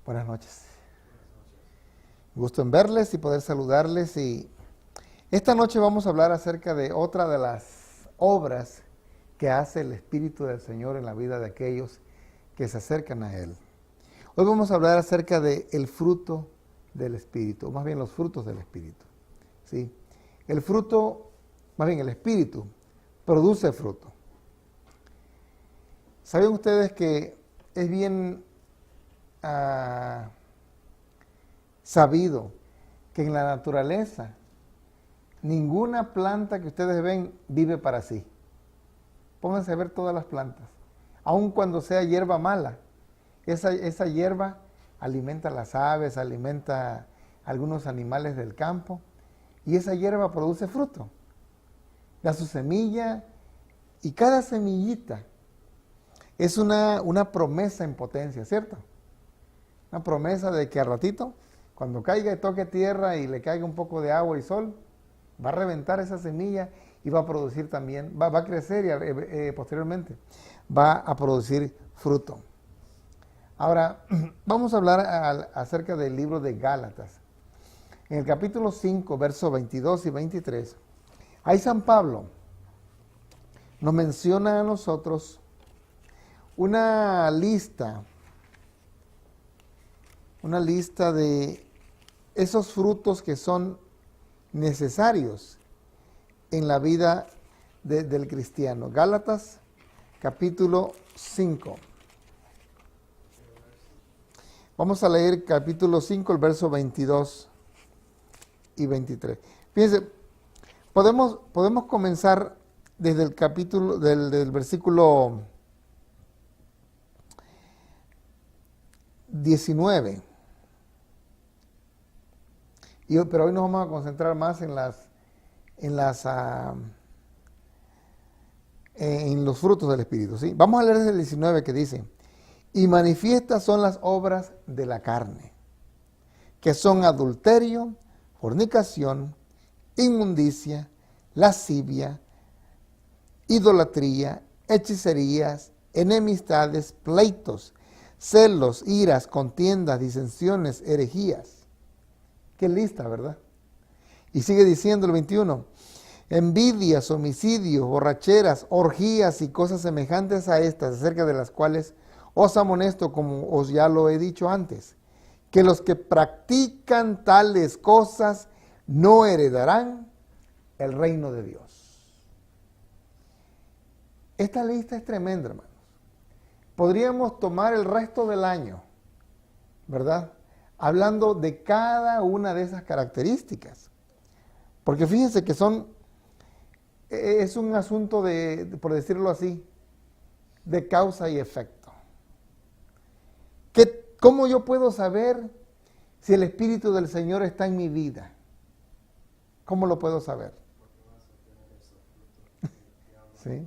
Buenas noches. Gusto en verles y poder saludarles. Y esta noche vamos a hablar acerca de otra de las obras que hace el Espíritu del Señor en la vida de aquellos que se acercan a Él. Hoy vamos a hablar acerca del fruto del Espíritu, o más bien los frutos del Espíritu. ¿Sí? El fruto, más bien el Espíritu, produce fruto. ¿Saben ustedes que es bien sabido que en la naturaleza ninguna planta que ustedes ven vive para sí? Pónganse a ver todas las plantas. Aun cuando sea hierba mala, esa hierba alimenta a las aves, alimenta a algunos animales del campo, y esa hierba produce fruto. Da su semilla, y cada semillita es una promesa en potencia, ¿cierto? Una promesa de que al ratito, cuando caiga y toque tierra y le caiga un poco de agua y sol, va a reventar esa semilla y va a producir también, va a crecer y posteriormente va a producir fruto. Ahora, vamos a hablar acerca del libro de Gálatas. En el capítulo 5, versos 22 y 23, ahí San Pablo nos menciona a nosotros una lista de esos frutos que son necesarios en la vida del cristiano. Gálatas, capítulo 5. Vamos a leer capítulo 5, el verso 22 y 23. Fíjense, podemos comenzar desde el capítulo, del versículo 19. Pero hoy nos vamos a concentrar más en los frutos del Espíritu, ¿sí? Vamos a leer desde el 19 que dice: y manifiestas son las obras de la carne, que son adulterio, fornicación, inmundicia, lascivia, idolatría, hechicerías, enemistades, pleitos, celos, iras, contiendas, disensiones, herejías. Qué lista, ¿verdad? Y sigue diciendo el 21, envidias, homicidios, borracheras, orgías y cosas semejantes a estas, acerca de las cuales os amonesto, como os ya lo he dicho antes, que los que practican tales cosas no heredarán el reino de Dios. Esta lista es tremenda, hermanos. Podríamos tomar el resto del año, ¿verdad?, hablando de cada una de esas características. Porque fíjense que es un asunto por decirlo así, de causa y efecto. ¿Cómo yo puedo saber si el Espíritu del Señor está en mi vida? ¿Cómo lo puedo saber? Sí.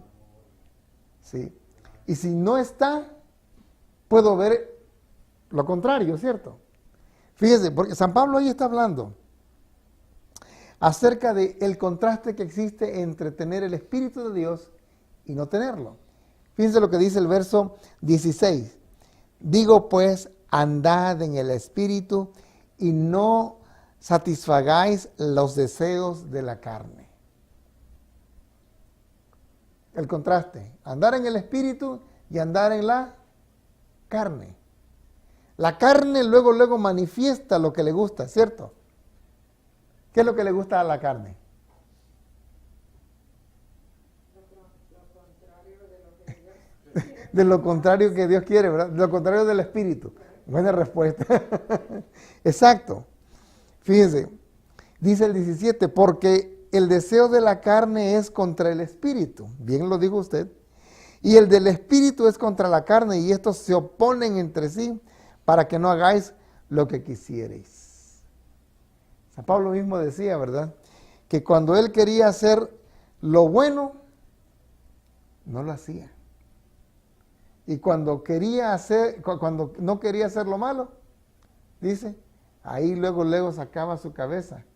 Sí. Y si no está, puedo ver lo contrario, ¿cierto? Fíjese, porque San Pablo ahí está hablando acerca del contraste que existe entre tener el Espíritu de Dios y no tenerlo. Fíjense lo que dice el verso 16. Digo pues, andad en el Espíritu y no satisfagáis los deseos de la carne. El contraste, andar en el Espíritu y andar en la carne. La carne luego manifiesta lo que le gusta, ¿cierto? ¿Qué es lo que le gusta a la carne? De lo contrario que Dios quiere, ¿verdad? De lo contrario del Espíritu. Buena respuesta. Exacto. Fíjense, dice el 17, porque el deseo de la carne es contra el Espíritu. Bien lo dijo usted. Y el del Espíritu es contra la carne, y estos se oponen entre sí para que no hagáis lo que quisierais. San Pablo mismo decía, ¿verdad?, que cuando él quería hacer lo bueno, no lo hacía. Y cuando no quería hacer lo malo, dice, ahí luego sacaba su cabeza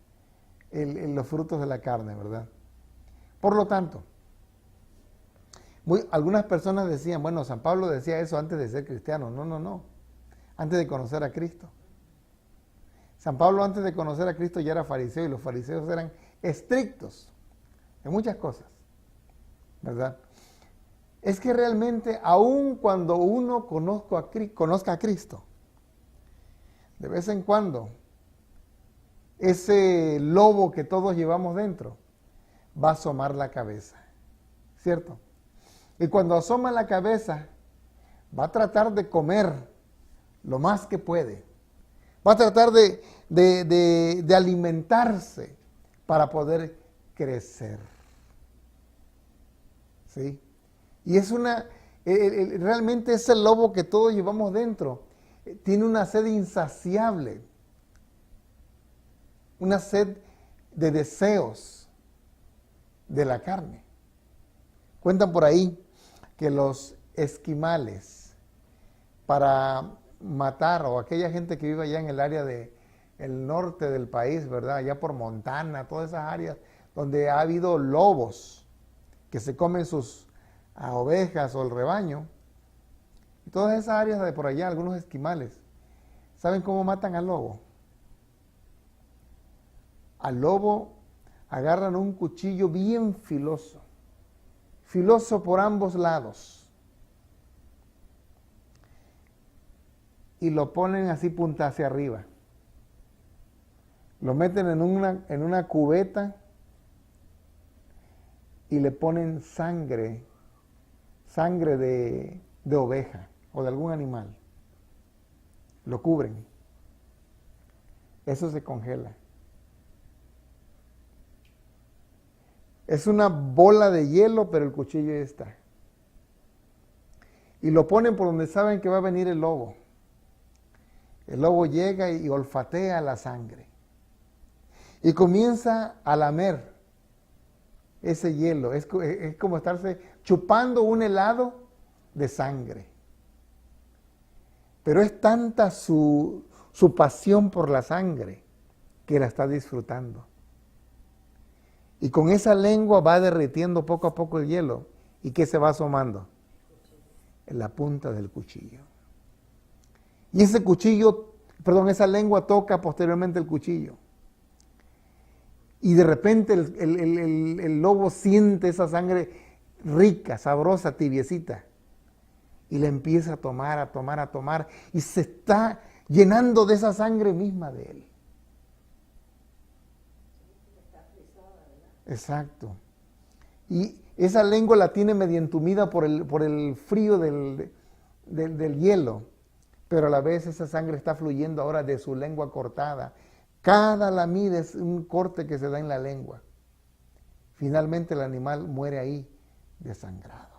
los frutos de la carne, ¿verdad? Por lo tanto, algunas personas decían, bueno, San Pablo decía eso antes de ser cristiano. No. antes de conocer a Cristo. San Pablo antes de conocer a Cristo ya era fariseo y los fariseos eran estrictos en muchas cosas, ¿verdad? Es que realmente aun cuando uno conozca a Cristo, de vez en cuando, ese lobo que todos llevamos dentro va a asomar la cabeza, ¿cierto? Y cuando asoma la cabeza, va a tratar de comer lo más que puede. Va a tratar de alimentarse para poder crecer. ¿Sí? Y es realmente ese lobo que todos llevamos dentro tiene una sed insaciable, una sed de deseos de la carne. Cuentan por ahí que los esquimales, para matar, o aquella gente que vive allá en el área el norte del país, ¿verdad? Allá por Montana, todas esas áreas donde ha habido lobos que se comen sus ovejas o el rebaño, y todas esas áreas de por allá, algunos esquimales, ¿saben cómo matan al lobo? Al lobo agarran un cuchillo bien filoso, filoso por ambos lados, y lo ponen así punta hacia arriba. Lo meten en una cubeta y le ponen sangre de oveja o de algún animal. Lo cubren. Eso se congela. Es una bola de hielo, pero el cuchillo ya está. Y lo ponen por donde saben que va a venir el lobo. El lobo llega y olfatea la sangre. Y comienza a lamer ese hielo. Es como estarse chupando un helado de sangre. Pero es tanta su pasión por la sangre que la está disfrutando. Y con esa lengua va derritiendo poco a poco el hielo. ¿Y qué se va asomando? En la punta del cuchillo. Y esa lengua toca posteriormente el cuchillo. Y de repente el lobo siente esa sangre rica, sabrosa, tibiecita. Y la empieza a tomar. Y se está llenando de esa sangre misma de él. Exacto. Y esa lengua la tiene medio entumida por el frío del hielo, pero a la vez esa sangre está fluyendo ahora de su lengua cortada. Cada lamida es un corte que se da en la lengua. Finalmente el animal muere ahí desangrado.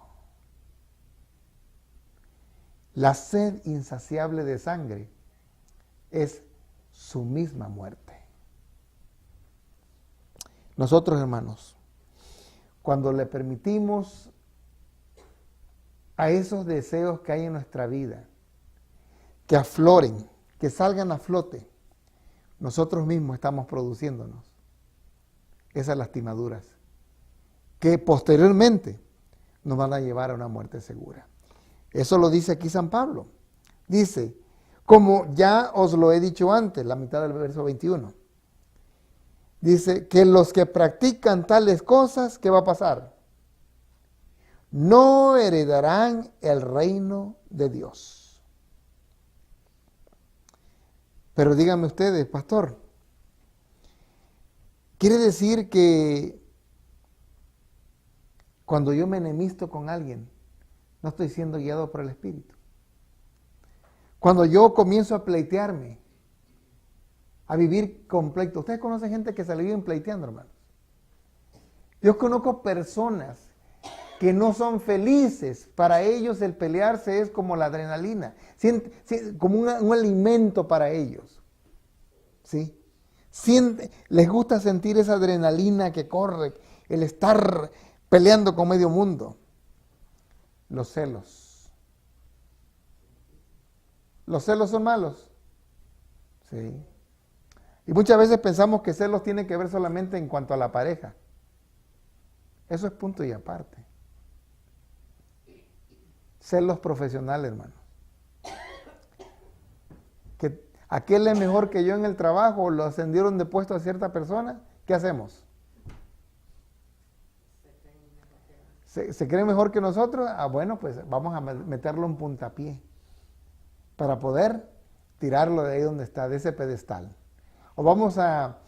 La sed insaciable de sangre es su misma muerte. Nosotros, hermanos, cuando le permitimos a esos deseos que hay en nuestra vida, que afloren, que salgan a flote, nosotros mismos estamos produciéndonos esas lastimaduras que posteriormente nos van a llevar a una muerte segura. Eso lo dice aquí San Pablo. Dice, como ya os lo he dicho antes, la mitad del verso 21. Dice que los que practican tales cosas, ¿qué va a pasar? No heredarán el reino de Dios. Pero díganme ustedes, pastor, ¿quiere decir que cuando yo me enemisto con alguien, no estoy siendo guiado por el Espíritu? Cuando yo comienzo a pleitearme, a vivir con pleito. ¿Ustedes conocen gente que se le viven pleiteando, hermanos? Yo conozco personas que no son felices. Para ellos el pelearse es como la adrenalina, como un alimento para ellos. ¿Sí? Les gusta sentir esa adrenalina que corre, el estar peleando con medio mundo. Los celos. ¿Los celos son malos? Sí. Y muchas veces pensamos que celos tiene que ver solamente en cuanto a la pareja. Eso es punto y aparte. Celos profesionales, hermanos. que aquel es mejor que yo en el trabajo, o lo ascendieron de puesto a cierta persona, ¿qué hacemos? ¿Se cree mejor que nosotros? Ah, bueno, pues vamos a meterlo en puntapié para poder tirarlo de ahí donde está, de ese pedestal. O vamos a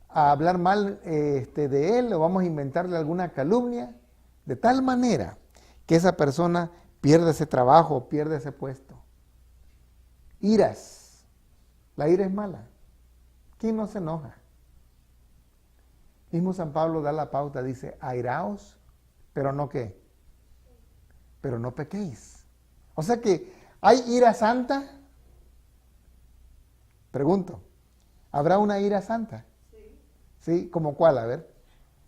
hablar mal de él, o vamos a inventarle alguna calumnia, de tal manera que esa persona pierda ese trabajo, pierda ese puesto. Iras. La ira es mala. ¿Quién no se enoja? Mismo San Pablo da la pauta, dice, airaos, pero no qué, pero no pequéis. O sea que, ¿hay ira santa? Pregunto, ¿habrá una ira santa? Sí. ¿Sí? ¿Cómo cuál? A ver.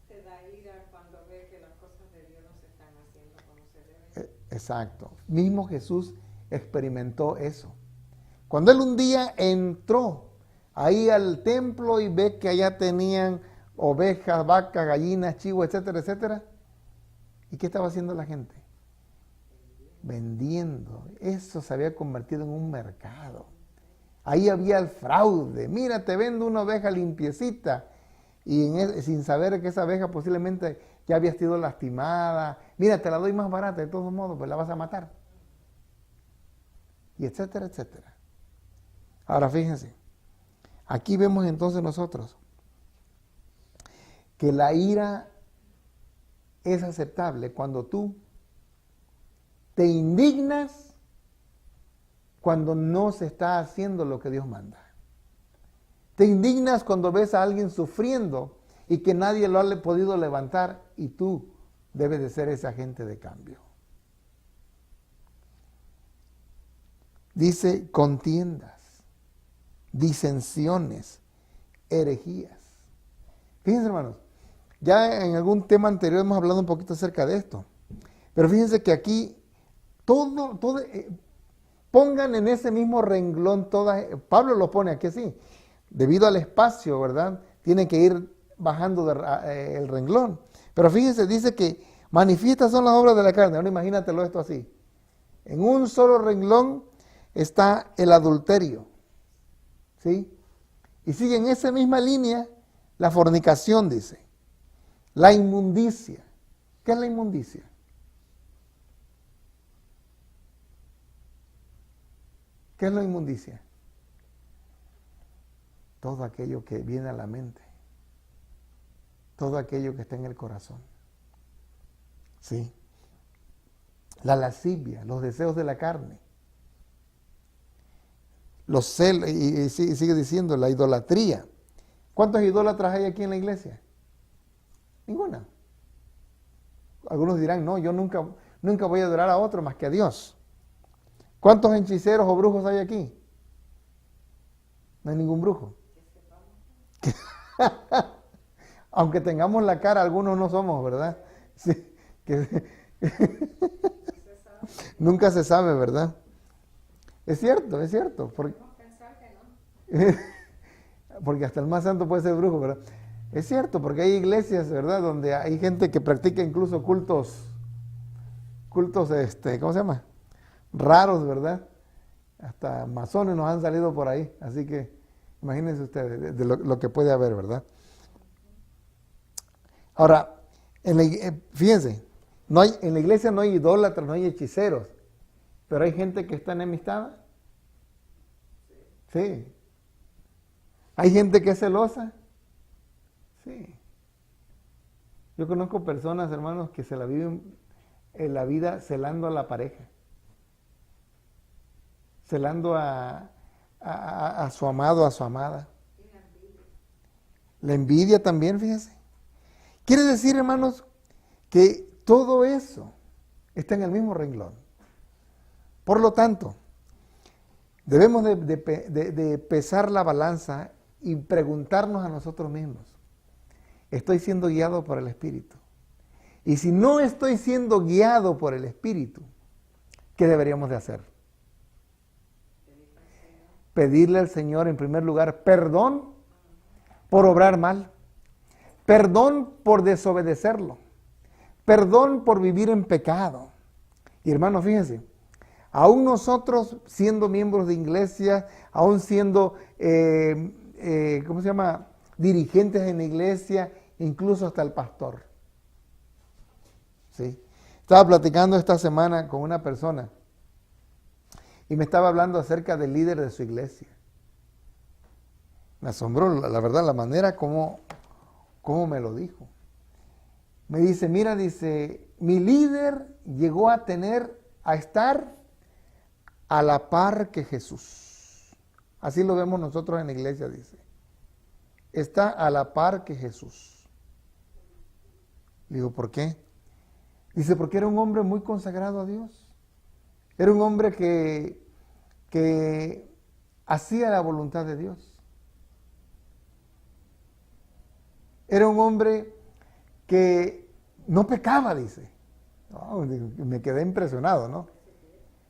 Se da ira cuando ve que las cosas de Dios no se están haciendo como se deben. Exacto. Mismo Jesús experimentó eso. Cuando él un día entró ahí al templo y ve que allá tenían ovejas, vacas, gallinas, chivos, etcétera, etcétera. ¿Y qué estaba haciendo la gente? Vendiendo. Eso se había convertido en un mercado. Ahí había el fraude. Mira, te vendo una oveja limpiecita. Y sin saber que esa oveja posiblemente ya había sido lastimada. Mira, te la doy más barata, de todos modos, pues la vas a matar. Y etcétera, etcétera. Ahora fíjense. Aquí vemos entonces nosotros que la ira es aceptable cuando tú te indignas cuando no se está haciendo lo que Dios manda. Te indignas cuando ves a alguien sufriendo y que nadie lo ha podido levantar y tú debes de ser ese agente de cambio. Dice contiendas, disensiones, herejías. Fíjense, hermanos, ya en algún tema anterior hemos hablado un poquito acerca de esto. Pero fíjense que aquí pongan en ese mismo renglón todas. Pablo lo pone aquí así. Debido al espacio, ¿verdad? Tiene que ir bajando el renglón. Pero fíjense, dice que manifiestas son las obras de la carne. Ahora imagínatelo esto así. En un solo renglón está el adulterio. ¿Sí? Y sigue en esa misma línea la fornicación, dice. La inmundicia. ¿Qué es la inmundicia? ¿Qué es la inmundicia? Todo aquello que viene a la mente. Todo aquello que está en el corazón. ¿Sí? La lascivia, los deseos de la carne. Los celos, y sigue diciendo, la idolatría. ¿Cuántos idólatras hay aquí en la iglesia? Ninguna. Algunos dirán, no, yo nunca voy a adorar a otro más que a Dios. ¿Cuántos hechiceros o brujos hay aquí? No hay ningún brujo. Aunque tengamos la cara, algunos no somos, ¿verdad? Sí, nunca se sabe, ¿verdad? Es cierto. Porque hasta el más santo puede ser brujo, ¿verdad? Es cierto, porque hay iglesias, ¿verdad? Donde hay gente que practica incluso cultos, ¿cómo se llama? Raros, ¿verdad? Hasta masones nos han salido por ahí, así que imagínense ustedes de lo que puede haber, ¿verdad? Ahora, fíjense, en la iglesia no hay idólatras, no hay hechiceros, pero hay gente que está enemistada. Sí. ¿Hay gente que es celosa? Sí. Yo conozco personas, hermanos, que se la viven en la vida celando a la pareja. Celando a su amado, a su amada. La envidia también, fíjense. Quiere decir, hermanos, que todo eso está en el mismo renglón. Por lo tanto, debemos de pesar la balanza y preguntarnos a nosotros mismos, ¿estoy siendo guiado por el Espíritu? Y si no estoy siendo guiado por el Espíritu, ¿qué deberíamos de hacer? Pedirle al Señor, en primer lugar, perdón por obrar mal, perdón por desobedecerlo, perdón por vivir en pecado. Y hermanos, fíjense, Aún nosotros siendo miembros de iglesia, aún siendo, ¿cómo se llama? Dirigentes en la iglesia, incluso hasta el pastor. ¿Sí? Estaba platicando esta semana con una persona y me estaba hablando acerca del líder de su iglesia. Me asombró, la verdad, la manera como me lo dijo. Me dice, mira, dice, mi líder llegó a estar a la par que Jesús. Así lo vemos nosotros en la iglesia, dice. Está a la par que Jesús. Le digo, ¿por qué? Dice, porque era un hombre muy consagrado a Dios. Era un hombre que hacía la voluntad de Dios. Era un hombre que no pecaba, dice. No, me quedé impresionado, ¿no?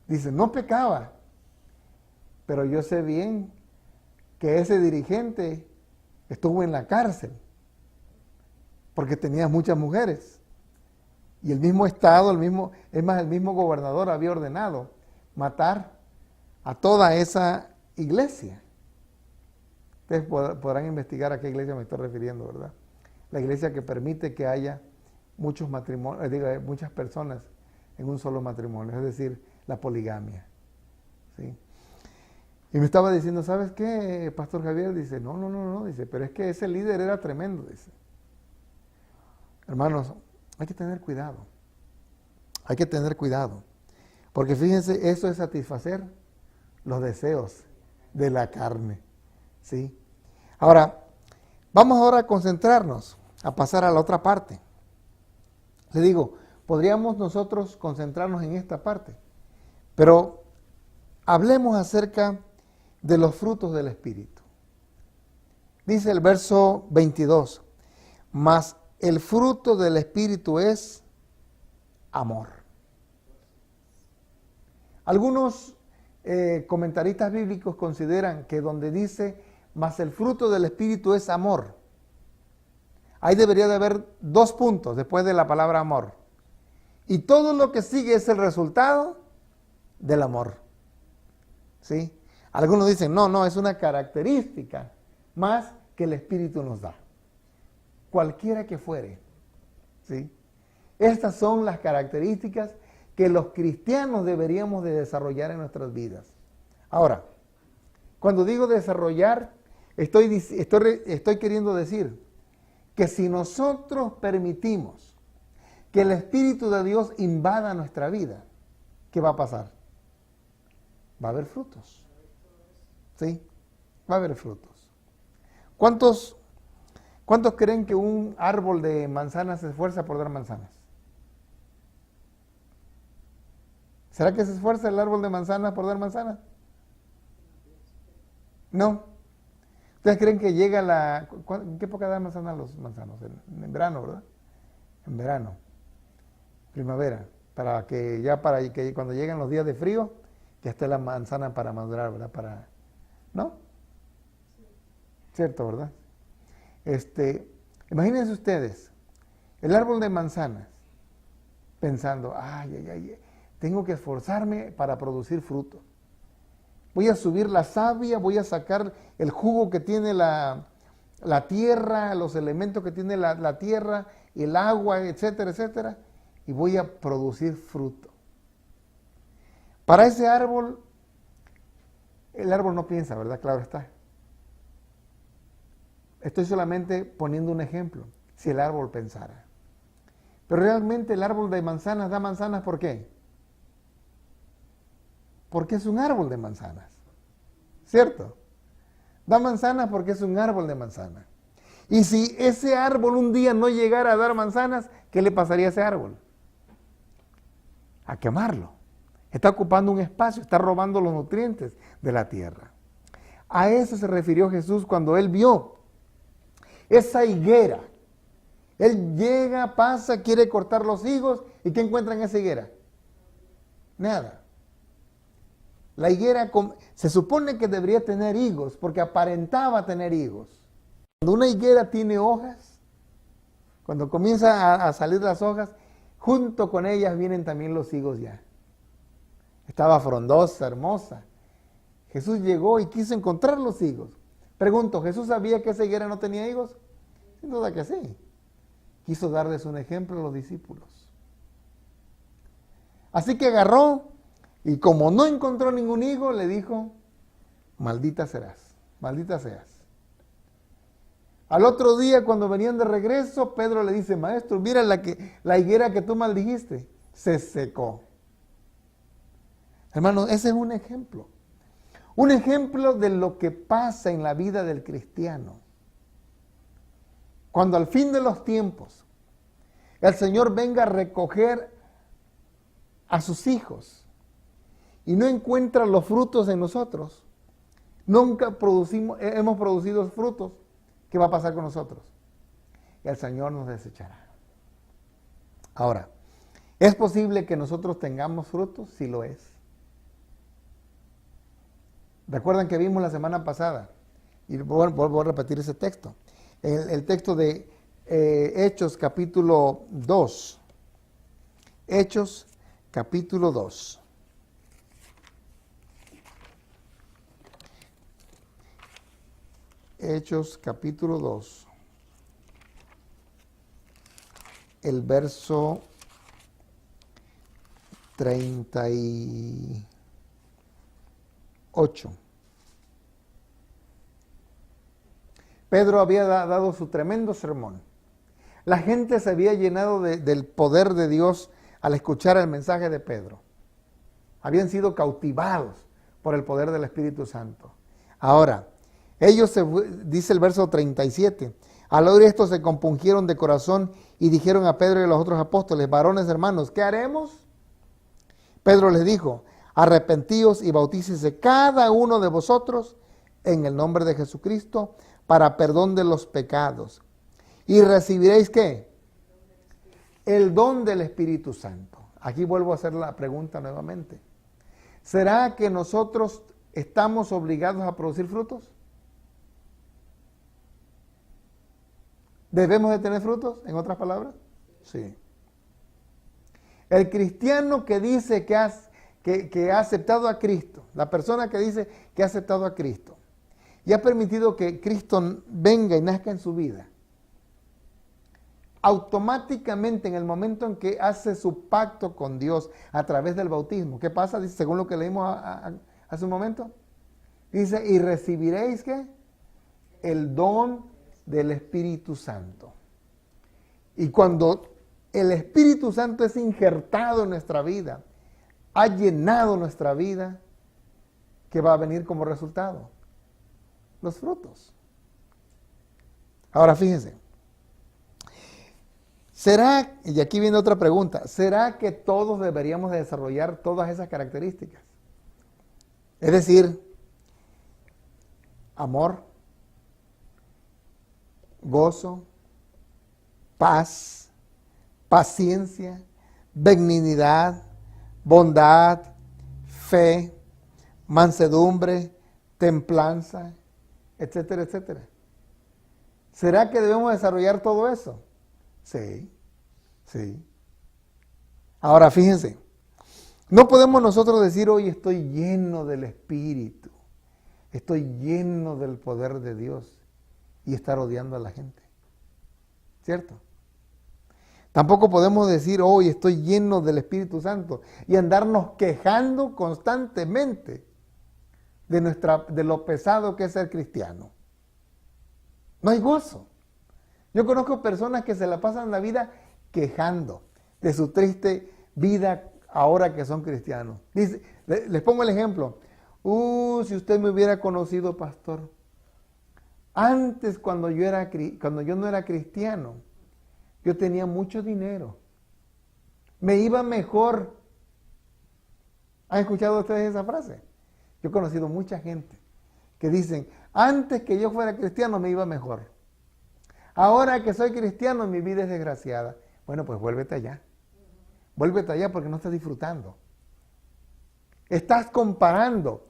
Dice, no pecaba. Pero yo sé bien que ese dirigente estuvo en la cárcel porque tenía muchas mujeres. Y el mismo Estado, el mismo gobernador había ordenado matar a toda esa iglesia. Ustedes podrán investigar a qué iglesia me estoy refiriendo, ¿verdad? La iglesia que permite que haya muchos matrimonios, muchas personas en un solo matrimonio, es decir, la poligamia. ¿Sí? Y me estaba diciendo, ¿sabes qué, Pastor Javier? Dice, no, dice, pero es que ese líder era tremendo, dice. Hermanos, hay que tener cuidado. Hay que tener cuidado. Porque fíjense, eso es satisfacer los deseos de la carne. ¿Sí? Ahora, vamos ahora a concentrarnos, a pasar a la otra parte. Le digo, podríamos nosotros concentrarnos en esta parte, pero hablemos acerca de los frutos del Espíritu. Dice el verso 22, mas el fruto del Espíritu es amor. Algunos comentaristas bíblicos consideran que donde dice, mas el fruto del Espíritu es amor, ahí debería de haber 2 puntos después de la palabra amor. Y todo lo que sigue es el resultado del amor. ¿Sí? Algunos dicen, no, es una característica más que el Espíritu nos da. Cualquiera que fuere. ¿Sí? Estas son las características que los cristianos deberíamos de desarrollar en nuestras vidas. Ahora, cuando digo desarrollar, estoy queriendo decir que si nosotros permitimos que el Espíritu de Dios invada nuestra vida, ¿qué va a pasar? Va a haber frutos. ¿Sí? Va a haber frutos. ¿Cuántos creen que un árbol de manzanas se esfuerza por dar manzanas? ¿Será que se esfuerza el árbol de manzanas por dar manzanas? No. ¿Ustedes creen que llega ¿en qué época dan manzanas los manzanos? En verano, ¿verdad? En verano. Primavera. Para que cuando lleguen los días de frío, ya esté la manzana para madurar, ¿verdad? ¿No? Cierto, ¿verdad? Imagínense ustedes, el árbol de manzanas, pensando, tengo que esforzarme para producir fruto. Voy a subir la savia, voy a sacar el jugo que tiene la tierra, los elementos que tiene la tierra, el agua, etcétera, etcétera, y voy a producir fruto. Para ese árbol, el árbol no piensa, ¿verdad? Claro está. Estoy solamente poniendo un ejemplo, si el árbol pensara. Pero realmente el árbol de manzanas da manzanas, ¿por qué? Porque es un árbol de manzanas, ¿cierto? Da manzanas porque es un árbol de manzanas. Y si ese árbol un día no llegara a dar manzanas, ¿qué le pasaría a ese árbol? A quemarlo. Está ocupando un espacio, está robando los nutrientes de la tierra. A eso se refirió Jesús cuando Él vio esa higuera. Él llega, pasa, quiere cortar los higos, ¿y qué encuentra en esa higuera? Nada. La higuera se supone que debería tener higos, porque aparentaba tener higos. Cuando una higuera tiene hojas, cuando comienza a salir las hojas, junto con ellas vienen también los higos ya. estaba frondosa, hermosa. Jesús llegó y quiso encontrar los higos. Pregunto, ¿Jesús sabía que esa higuera no tenía higos? Sin duda que sí. Quiso darles un ejemplo a los discípulos. Así que agarró y como no encontró ningún higo, le dijo, maldita serás, maldita seas. Al otro día, cuando venían de regreso, Pedro le dice, maestro, mira la higuera que tú maldijiste, se secó. Hermanos, ese es un ejemplo. Un ejemplo de lo que pasa en la vida del cristiano. Cuando al fin de los tiempos el Señor venga a recoger a sus hijos y no encuentra los frutos en nosotros, nunca hemos producido frutos, ¿qué va a pasar con nosotros? El Señor nos desechará. Ahora, ¿es posible que nosotros tengamos frutos? Sí lo es. ¿Recuerdan que vimos la semana pasada? Y vuelvo a repetir ese texto. El texto de Hechos capítulo 2. Hechos capítulo 2. Hechos capítulo 2. El verso 38. Pedro había dado su tremendo sermón. La gente se había llenado del poder de Dios al escuchar el mensaje de Pedro. Habían sido cautivados por el poder del Espíritu Santo. Ahora, dice el verso 37, al oír esto se compungieron de corazón y dijeron a Pedro y a los otros apóstoles, varones hermanos, ¿qué haremos? Pedro les dijo, arrepentíos y bautícese cada uno de vosotros en el nombre de Jesucristo para perdón de los pecados. Y recibiréis ¿qué? El don del Espíritu Santo. Aquí vuelvo a hacer la pregunta nuevamente. ¿Será que nosotros estamos obligados a producir frutos? ¿Debemos de tener frutos, en otras palabras? Sí. El cristiano que dice que ha aceptado a Cristo, la persona que dice que ha aceptado a Cristo, y ha permitido que Cristo venga y nazca en su vida, automáticamente en el momento en que hace su pacto con Dios a través del bautismo, ¿qué pasa? Dice, según lo que leímos hace un momento, dice, y recibiréis ¿qué? El don del Espíritu Santo. Y cuando el Espíritu Santo es injertado en nuestra vida, ha llenado nuestra vida, ¿qué va a venir como resultado? Los frutos. Ahora fíjense, ¿será, y aquí viene otra pregunta, ¿será que todos deberíamos de desarrollar todas esas características? Es decir, amor, gozo, paz, paciencia, benignidad, bondad, fe, mansedumbre, templanza, etcétera, etcétera. ¿Será que debemos desarrollar todo eso? Sí, sí. Ahora fíjense, no podemos nosotros decir hoy estoy lleno del Espíritu, estoy lleno del poder de Dios y estar odiando a la gente. ¿Cierto? Tampoco podemos decir hoy estoy lleno del Espíritu Santo y andarnos quejando constantemente de lo pesado que es ser cristiano. No hay gozo. Yo conozco personas que se la pasan la vida quejando de su triste vida ahora que son cristianos. Dice, les pongo el ejemplo. Si usted me hubiera conocido, pastor, antes cuando yo no era cristiano, yo tenía mucho dinero, me iba mejor. ¿Han escuchado ustedes esa frase? Yo he conocido mucha gente que dicen, antes que yo fuera cristiano me iba mejor. Ahora que soy cristiano mi vida es desgraciada. Bueno, pues vuélvete allá. Vuélvete allá porque no estás disfrutando. Estás comparando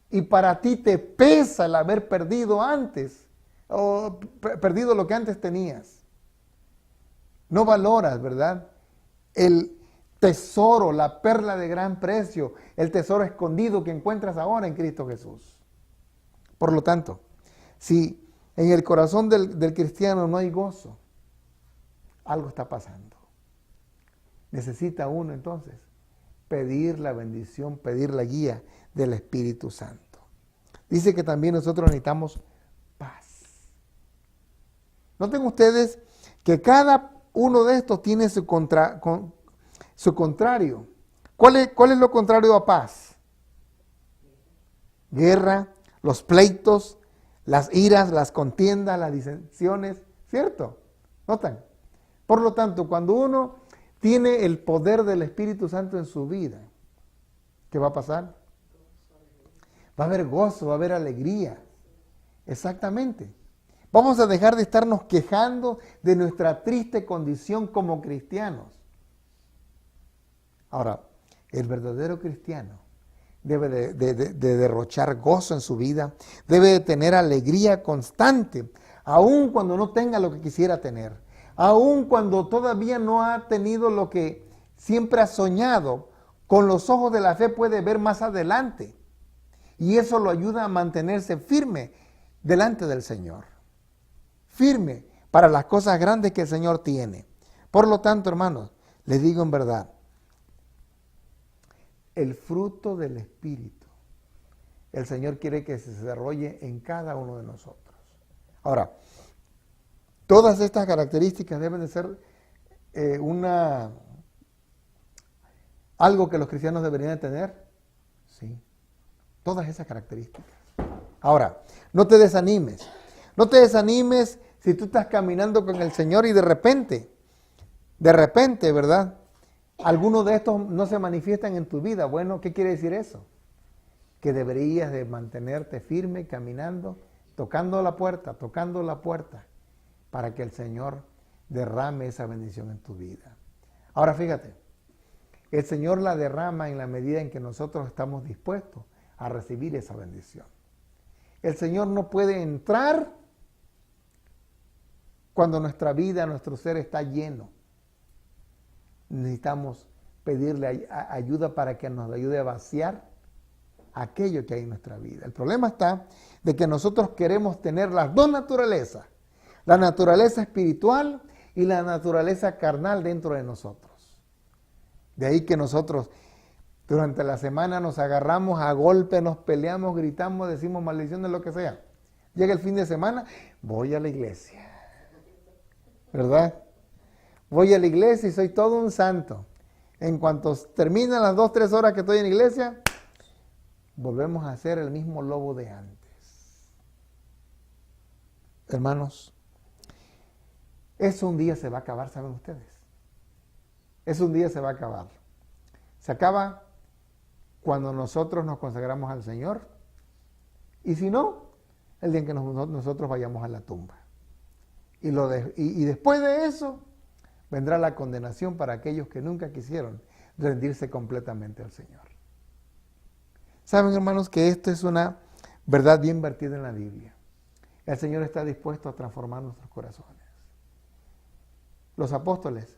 y para ti te pesa el haber perdido antes o perdido lo que antes tenías. No valoras, ¿verdad? tesoro, la perla de gran precio, el tesoro escondido que encuentras ahora en Cristo Jesús. Por lo tanto, si en el corazón del cristiano no hay gozo, algo está pasando. Necesita uno entonces pedir la bendición, pedir la guía del Espíritu Santo. Dice que también nosotros necesitamos paz. Noten ustedes que cada uno de estos tiene su contrario. ¿Cuál es lo contrario a paz? Guerra, los pleitos, las iras, las contiendas, las disensiones, ¿cierto? ¿Notan? Por lo tanto, cuando uno tiene el poder del Espíritu Santo en su vida, ¿qué va a pasar? Va a haber gozo, va a haber alegría. Exactamente. Vamos a dejar de estarnos quejando de nuestra triste condición como cristianos. Ahora, el verdadero cristiano debe de derrochar gozo en su vida, debe de tener alegría constante, aun cuando no tenga lo que quisiera tener, aun cuando todavía no ha tenido lo que siempre ha soñado. Con los ojos de la fe puede ver más adelante, y eso lo ayuda a mantenerse firme delante del Señor, firme para las cosas grandes que el Señor tiene. Por lo tanto, hermanos, les digo en verdad, el fruto del Espíritu, el Señor quiere que se desarrolle en cada uno de nosotros. Ahora, todas estas características deben de ser algo que los cristianos deberían de tener. Sí, todas esas características. Ahora, no te desanimes. No te desanimes si tú estás caminando con el Señor y de repente, ¿verdad? Algunos de estos no se manifiestan en tu vida. Bueno, ¿qué quiere decir eso? Que deberías de mantenerte firme, caminando, tocando la puerta, para que el Señor derrame esa bendición en tu vida. Ahora fíjate, el Señor la derrama en la medida en que nosotros estamos dispuestos a recibir esa bendición. El Señor no puede entrar cuando nuestra vida, nuestro ser está lleno. Necesitamos pedirle ayuda para que nos ayude a vaciar aquello que hay en nuestra vida. El problema está de que nosotros queremos tener las dos naturalezas, la naturaleza espiritual y la naturaleza carnal dentro de nosotros. De ahí que nosotros durante la semana nos agarramos a golpe, nos peleamos, gritamos, decimos maldiciones, lo que sea. Llega el fin de semana, voy a la iglesia, ¿verdad? Voy a la iglesia y soy todo un santo. En cuanto terminan las 2-3 horas que estoy en la iglesia, volvemos a ser el mismo lobo de antes. Hermanos, eso un día se va a acabar, ¿saben ustedes? Eso un día se va a acabar. Se acaba cuando nosotros nos consagramos al Señor, y si no, el día en que nosotros vayamos a la tumba. Y después de eso, vendrá la condenación para aquellos que nunca quisieron rendirse completamente al Señor. Saben, hermanos, que esto es una verdad bien vertida en la Biblia. El Señor está dispuesto a transformar nuestros corazones. Los apóstoles,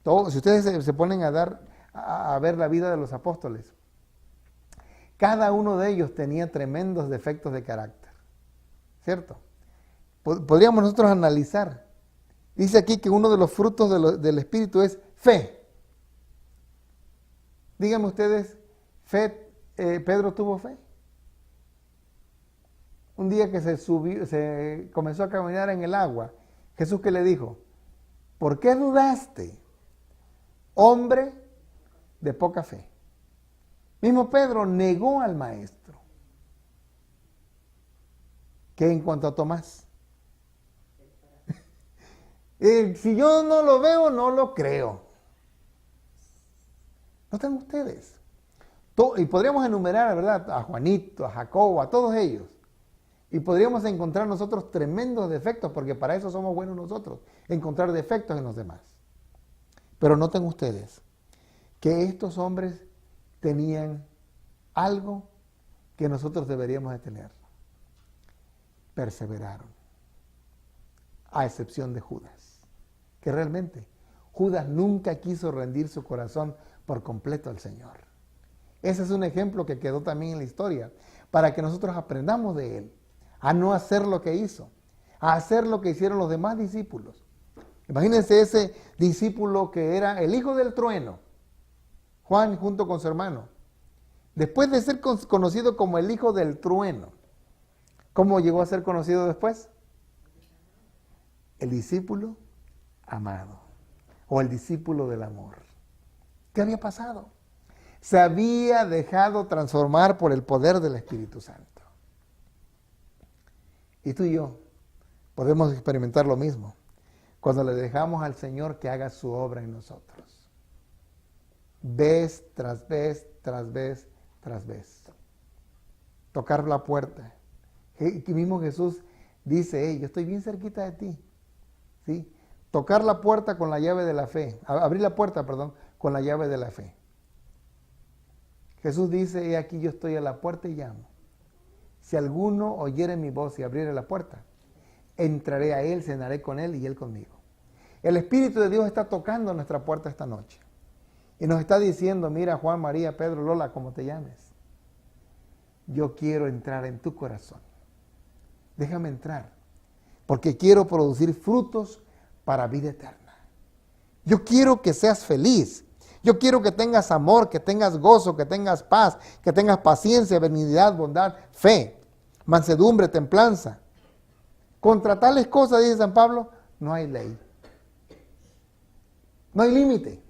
si ustedes se ponen a ver la vida de los apóstoles, cada uno de ellos tenía tremendos defectos de carácter, ¿cierto? Podríamos nosotros analizar. Dice aquí que uno de los frutos del Espíritu es fe. Díganme ustedes, ¿Pedro tuvo fe? Un día que se comenzó a caminar en el agua, Jesús, ¿qué le dijo? ¿Por qué dudaste, hombre de poca fe? Mismo Pedro negó al maestro. ¿Qué en cuanto a Tomás? Si yo no lo veo, no lo creo. Noten ustedes. Y podríamos enumerar, ¿verdad?, a Juanito, a Jacobo, a todos ellos. Y podríamos encontrar nosotros tremendos defectos, porque para eso somos buenos nosotros, encontrar defectos en los demás. Pero noten ustedes que estos hombres tenían algo que nosotros deberíamos de tener. Perseveraron. A excepción de Judas, que realmente Judas nunca quiso rendir su corazón por completo al Señor. Ese es un ejemplo que quedó también en la historia, para que nosotros aprendamos de Él, a no hacer lo que hizo, a hacer lo que hicieron los demás discípulos. Imagínense ese discípulo que era el hijo del trueno, Juan junto con su hermano. Después de ser conocido como el hijo del trueno, ¿cómo llegó a ser conocido después? El discípulo amado, o el discípulo del amor. ¿Qué había pasado? Se había dejado transformar por el poder del Espíritu Santo. Y tú y yo podemos experimentar lo mismo cuando le dejamos al Señor que haga su obra en nosotros. Vez tras vez, tras vez, tras vez. Tocar la puerta. Y mismo Jesús dice, hey, yo estoy bien cerquita de ti. ¿Sí? Tocar la puerta con la llave de la fe. Abrir la puerta, perdón, con la llave de la fe. Jesús dice, he aquí yo estoy a la puerta y llamo. Si alguno oyere mi voz y abriere la puerta, entraré a él, cenaré con él y él conmigo. El Espíritu de Dios está tocando nuestra puerta esta noche. Y nos está diciendo, mira Juan, María, Pedro, Lola, como te llames. Yo quiero entrar en tu corazón. Déjame entrar. Porque quiero producir frutos para vida eterna. Yo quiero que seas feliz. Yo quiero que tengas amor, que tengas gozo, que tengas paz, que tengas paciencia, benignidad, bondad, fe, mansedumbre, templanza. Contra tales cosas, dice San Pablo, no hay ley. No hay límite.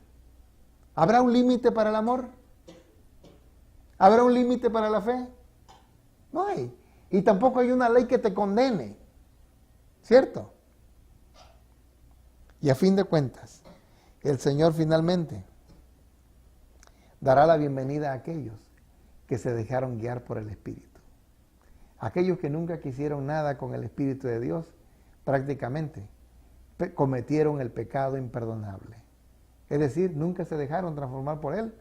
¿Habrá un límite para el amor? ¿Habrá un límite para la fe? No hay. Y tampoco hay una ley que te condene. ¿Cierto? Y a fin de cuentas, el Señor finalmente dará la bienvenida a aquellos que se dejaron guiar por el Espíritu. Aquellos que nunca quisieron nada con el Espíritu de Dios, prácticamente cometieron el pecado imperdonable. Es decir, nunca se dejaron transformar por Él,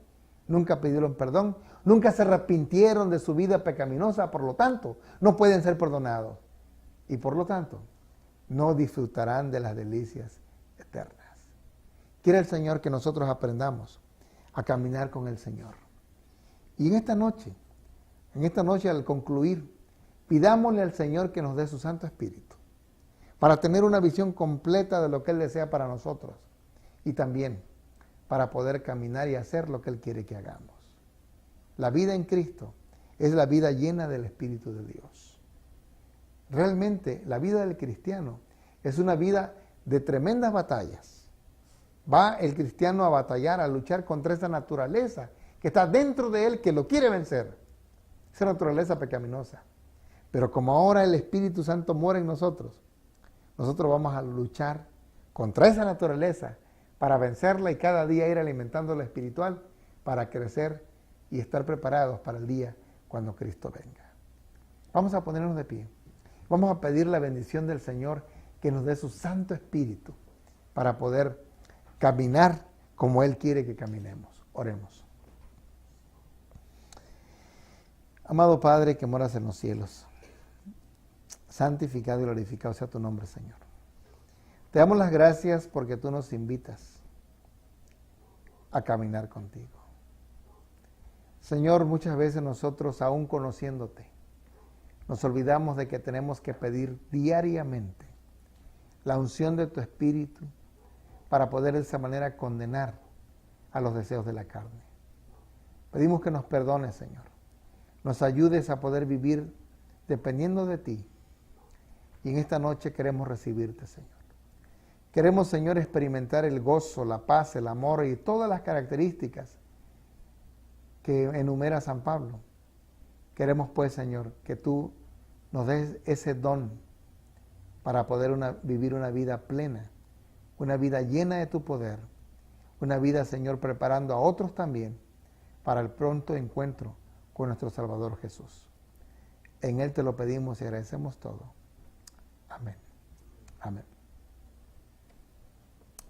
nunca pidieron perdón, nunca se arrepintieron de su vida pecaminosa, por lo tanto, no pueden ser perdonados. Y por lo tanto, no disfrutarán de las delicias eternas. Quiere el Señor que nosotros aprendamos a caminar con el Señor. Y en esta noche al concluir, pidámosle al Señor que nos dé su Santo Espíritu para tener una visión completa de lo que Él desea para nosotros y también para poder caminar y hacer lo que Él quiere que hagamos. La vida en Cristo es la vida llena del Espíritu de Dios. Realmente la vida del cristiano es una vida de tremendas batallas. Va el cristiano a batallar, a luchar contra esa naturaleza que está dentro de él, que lo quiere vencer. Esa naturaleza pecaminosa. Pero como ahora el Espíritu Santo mora en nosotros, nosotros vamos a luchar contra esa naturaleza para vencerla y cada día ir alimentando la espiritual para crecer y estar preparados para el día cuando Cristo venga. Vamos a ponernos de pie. Vamos a pedir la bendición del Señor que nos dé su Santo Espíritu para poder caminar como Él quiere que caminemos. Oremos. Amado Padre que moras en los cielos, santificado y glorificado sea tu nombre, Señor. Te damos las gracias porque tú nos invitas a caminar contigo. Señor, muchas veces nosotros, aún conociéndote, nos olvidamos de que tenemos que pedir diariamente la unción de tu Espíritu para poder de esa manera condenar a los deseos de la carne. Pedimos que nos perdones, Señor. Nos ayudes a poder vivir dependiendo de ti. Y en esta noche queremos recibirte, Señor. Queremos, Señor, experimentar el gozo, la paz, el amor y todas las características que enumera San Pablo. Queremos, pues, Señor, que tú nos des ese don para poder vivir una vida plena, una vida llena de tu poder, una vida, Señor, preparando a otros también para el pronto encuentro con nuestro Salvador Jesús. En Él te lo pedimos y agradecemos todo. Amén. Amén.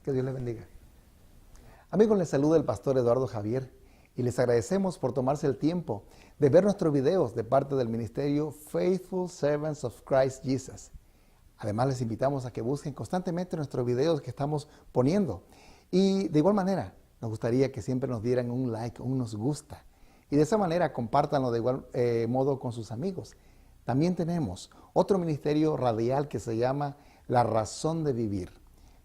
Que Dios les bendiga. Amigos, les saluda el pastor Eduardo Javier y les agradecemos por tomarse el tiempo de ver nuestros videos de parte del ministerio Faithful Servants of Christ Jesus. Además, les invitamos a que busquen constantemente nuestros videos que estamos poniendo. Y de igual manera, nos gustaría que siempre nos dieran un like, un nos gusta. Y de esa manera compártanlo de igual modo con sus amigos. También tenemos otro ministerio radial que se llama La Razón de Vivir.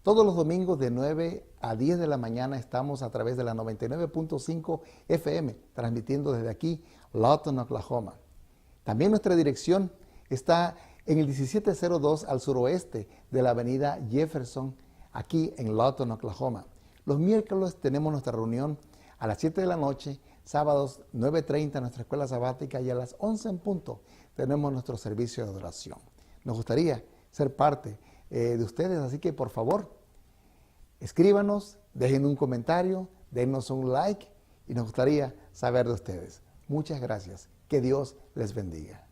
Todos los domingos de 9 a 10 de la mañana estamos a través de la 99.5 FM, transmitiendo desde aquí, Lawton, Oklahoma. También nuestra dirección está en el 1702 al suroeste de la avenida Jefferson, aquí en Lawton, Oklahoma. Los miércoles tenemos nuestra reunión a las 7 de la noche, sábados 9:30 nuestra escuela sabática y a las 11 en punto tenemos nuestro servicio de adoración. Nos gustaría ser parte de ustedes, así que por favor, escríbanos, dejen un comentario, denos un like y nos gustaría saber de ustedes. Muchas gracias. Que Dios les bendiga.